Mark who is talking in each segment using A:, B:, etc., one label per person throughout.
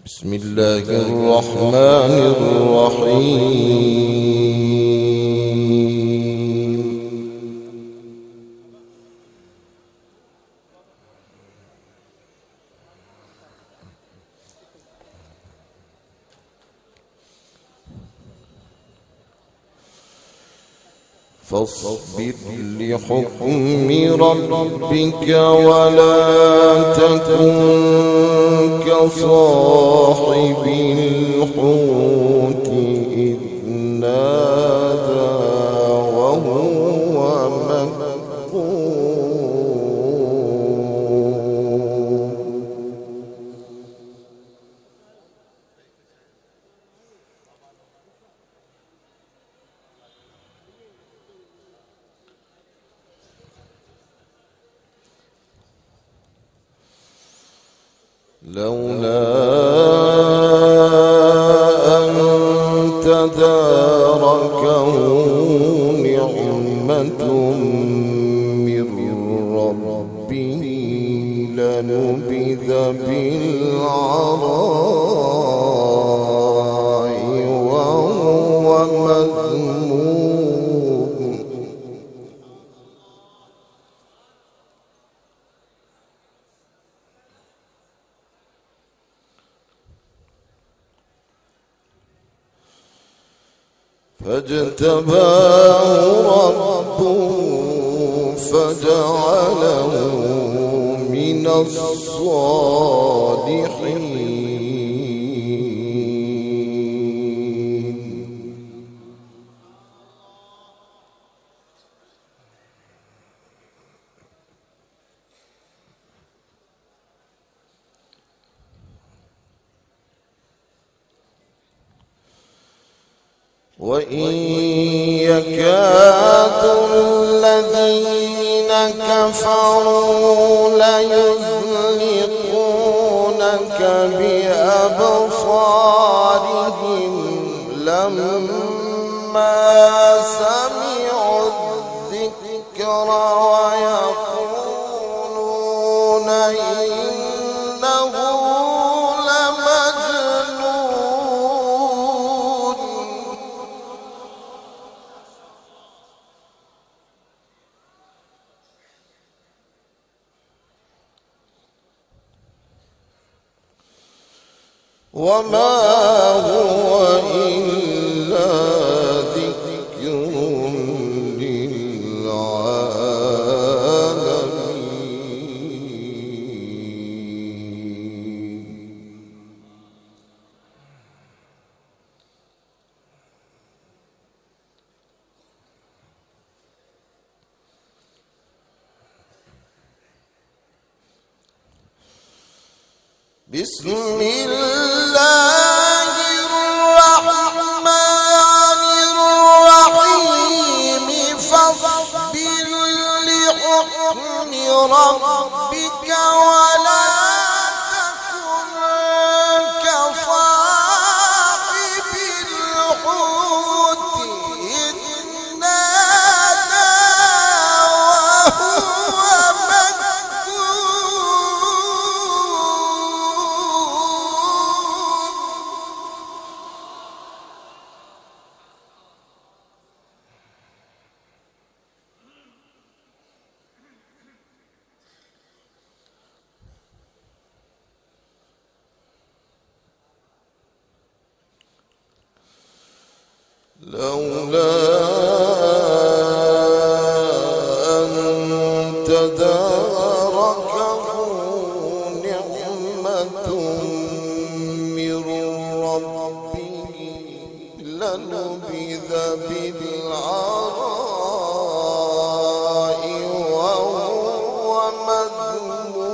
A: بسم الله الرحمن الرحيم. فاصبر لحكم ربك ولا تكن كصاحب الحوت إذ نادى وهو مكظوم. لولا أن تداركه نعمة من ربه لنبذ بالعراء وهو مذموم. فاجتباه ربه فجعله من الصالحين. وإن يكاد الذين كفروا ليزلقونك بأبصارهم لما سمعوا الذكر ويقولون إنه وما هو إلا ذكر للعالمين. بسم الله الرحمن الرحيم. فاصبر لحكم ربك ولا تكن كصاحب الحوت إذ نادى وهو لولا أن تداركه نعمة من ربه لنبذ بالعراء وهو مذموم.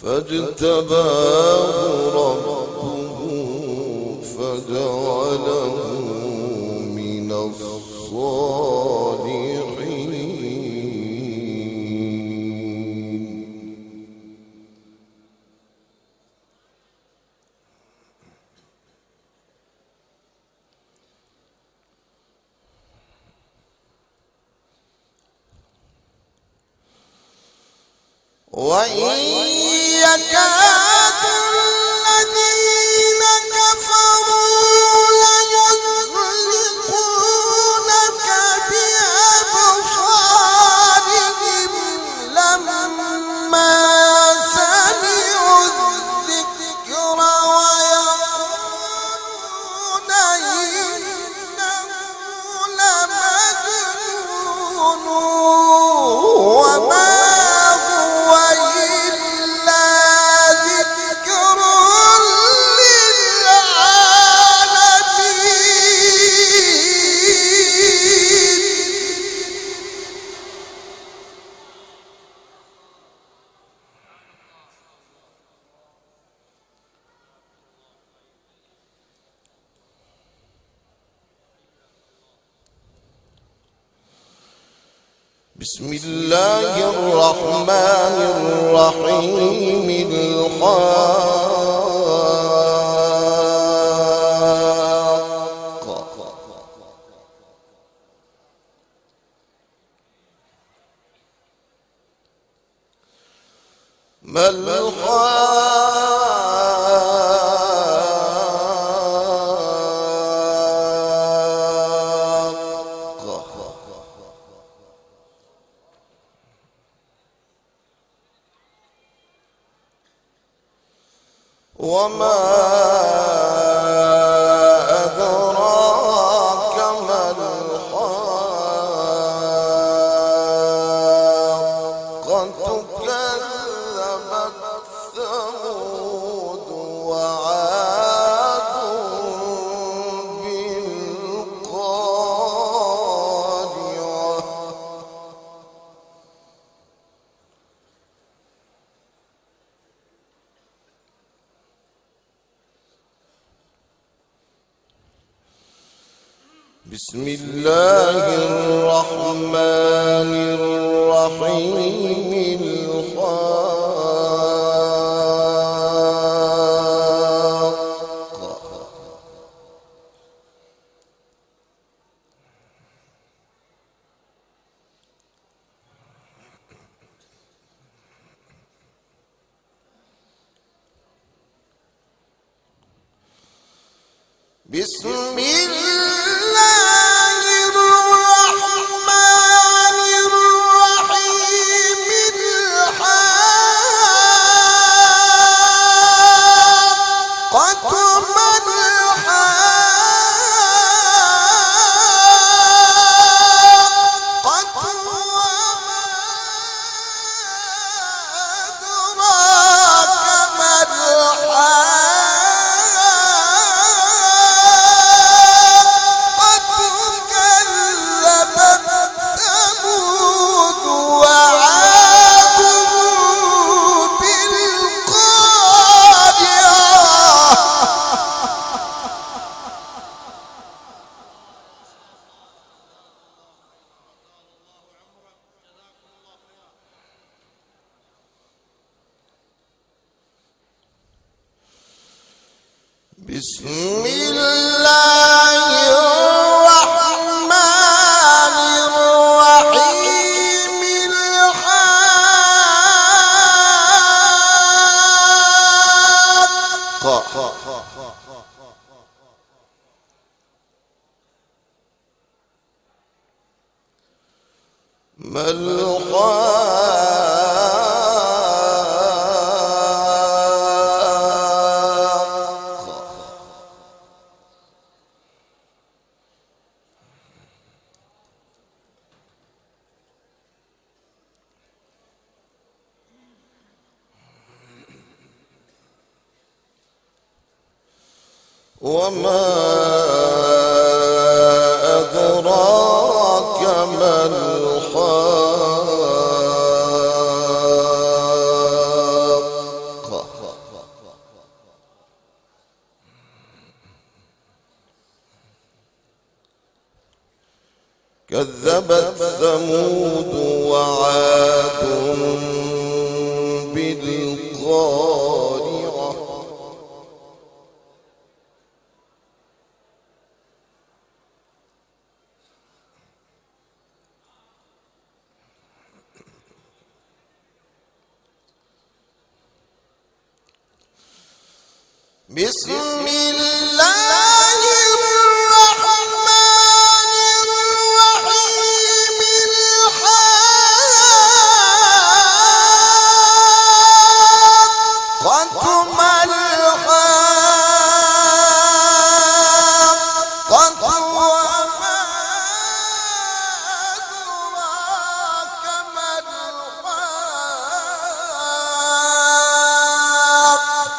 A: فاجتباه ربه فجعله من الصالحين. وإن يكاد الذين كفروا ليزلقونك بأبصارهم لما سمعوا الذكر ويقولون إنه لمجنون وما هو إلا ذكر للعالمين. بسم الله الرحمن الرحيم. الحاقة ما الحاقة وما أدراك ما الحاقة كذبت ثمود وعاد بالقارعة. بسم الله الرحمن الرحيم. الحاقة بسم الله الرحمن الرحيم. الحاقة ما الحاقة وما أدراك ما الحاقة كذبت ثمود وعاد بالقارعة. بسم الله الرحمن الرحيم. الحاقة ما الحاقة وما أدراك ما الحاقة كذبت ثمود وعاد بالقارعة. بسم الله الرحمن الرحيم الحاقة ما الحاقة وما أدراك ما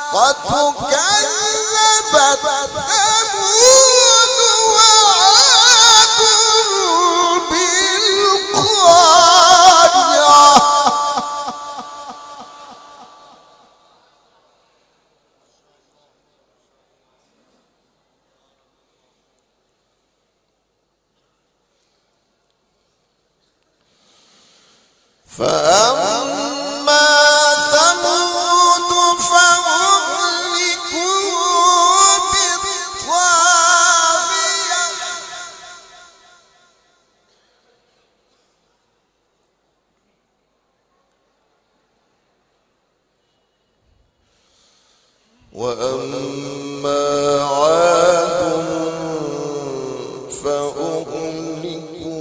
A: الحاقة كذبت ثمود وعاد بالقارعة فأما ثمود فأهلكوا بالطاغية وأما عاد فأهلكوا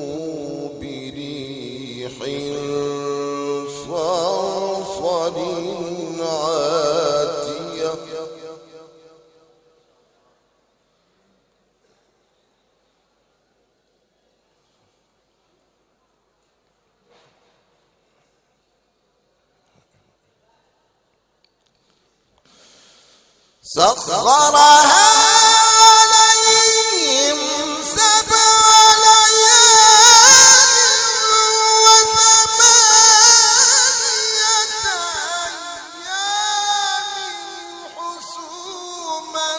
A: بريح صرصر عاتية سخرها عليهم 7 ليال و8 أيام حسوما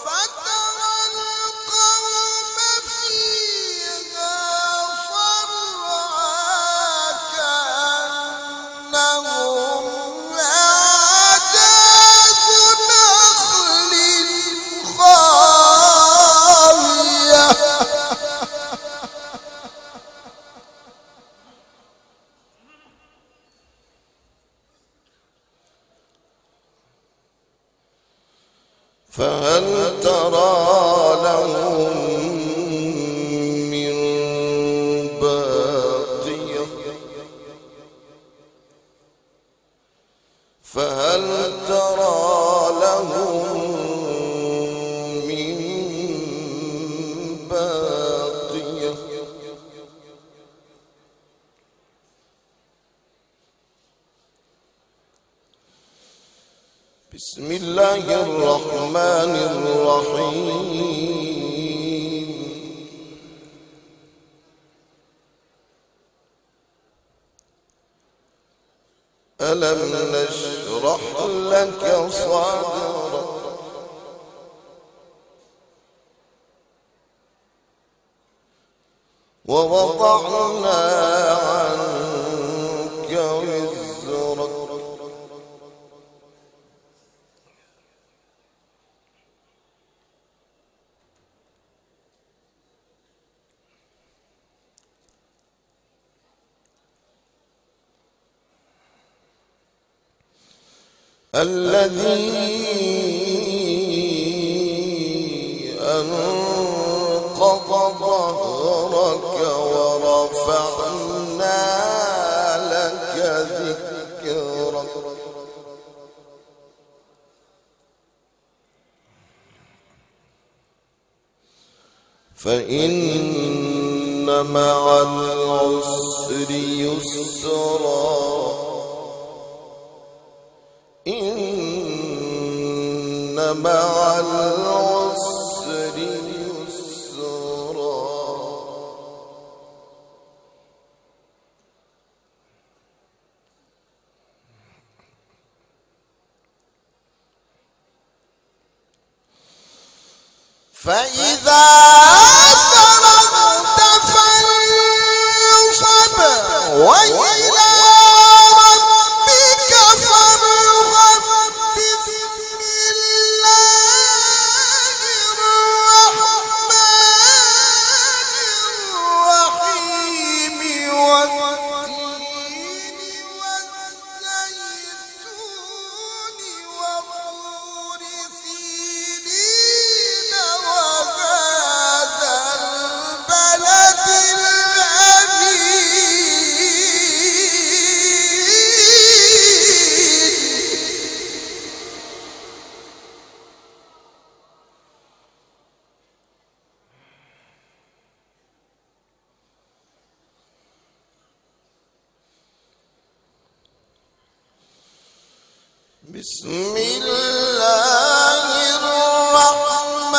A: فترى القوم فيها صرعى كأنهم أعجاز نخل خاوية فهل ترى لهم من باقية فهل ترى لهم من باقية بسم الله الرحمن الرحيم ألم نشرح لك صدرك ووضعنا عنك وزرك الذي أنقض ظهرك ورفعنا لك ذكرك فإن مع العسر يسرا إن مع العسر يسرا فإذا فرغت فانصب وإلى ربك فارغب بسم الله الرحمن الرحيم والتين والزيتون وطور بسم الله الرحمن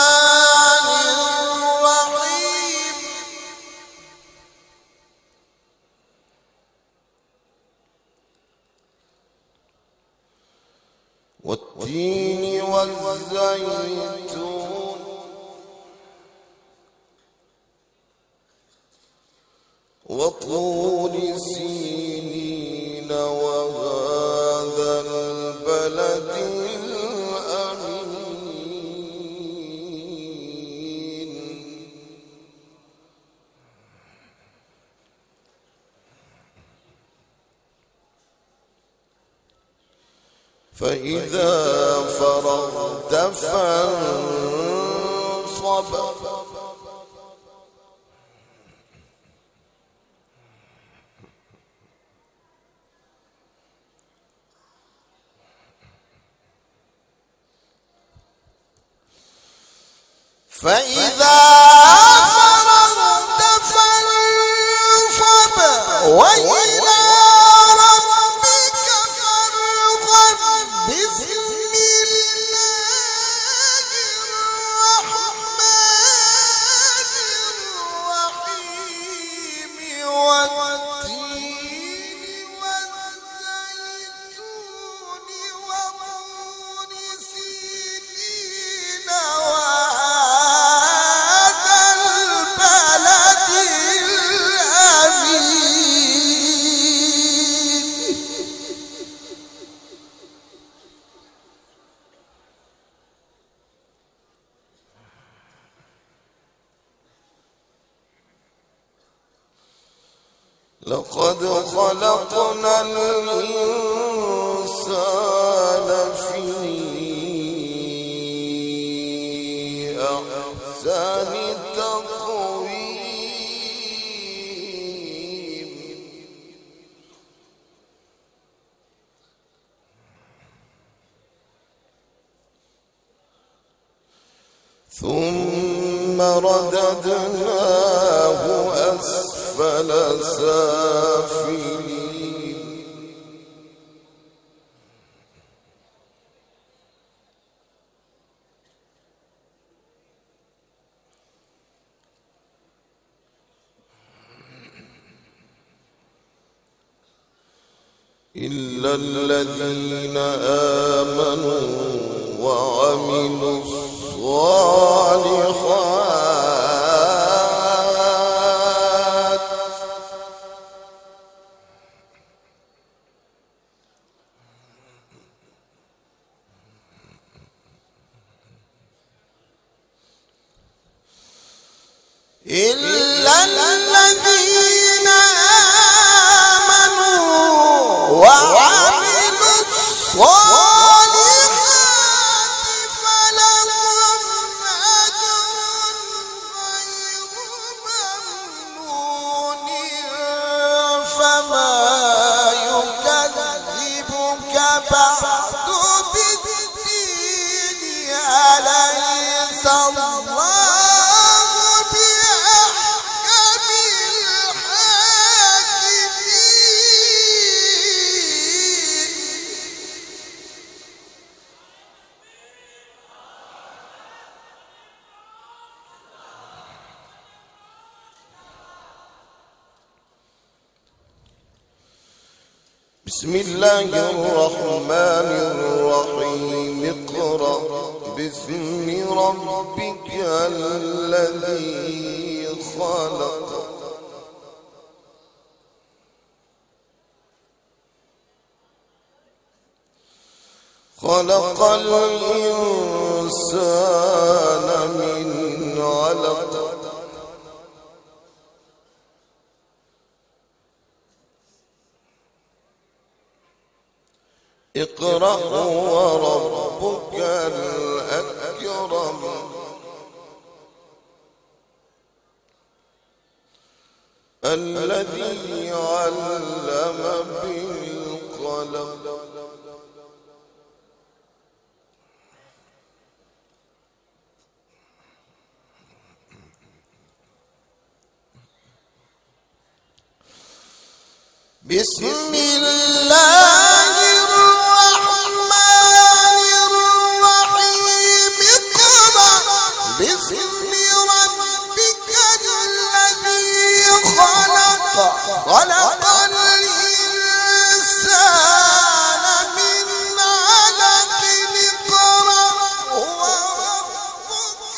A: الرحيم والتين والزيتون وطور سينين وهذا البلد الأمين فإذا فرغت فانصب فإذا فرغت فانصب وإلى ربك فارغب بسم الله الرحمن الرحيم والتين والزيتون وطور سينين لقد خلقنا الإنسان في أحسن تقويم ثم رددناه أسفل سافلين إلا الذين آمنوا وعملوا الصالحات إلا الذين آمنوا وعملوا الصالحات فلهم أجر غير ممنون فما يكذبك بعد بالدين أليس الله بسم الله الرحمن الرحيم اقرأ باسم ربك الذي خلق خلق الإنسان من علق اقرأ وربك الأكرم الذي علم بالقلم بسم الله الرحمن باسم ربك الذي خلق خلق الإنسان من علق اقرأ وربك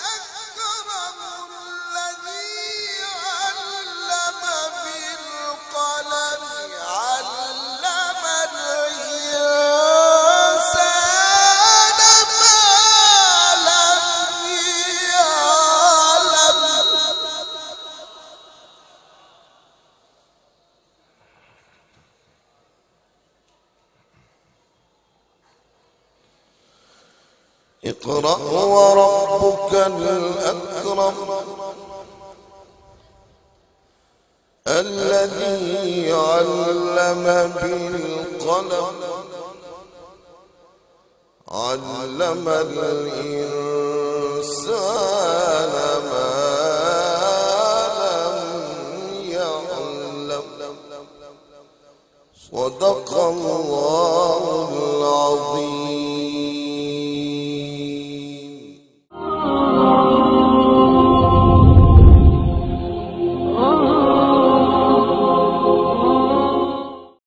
A: الأكرم الذي علم بالقلم علم الإنسان ما لم يعلم. اقرأ وربك الأكرم الذي علم بالقلم علم الإنسان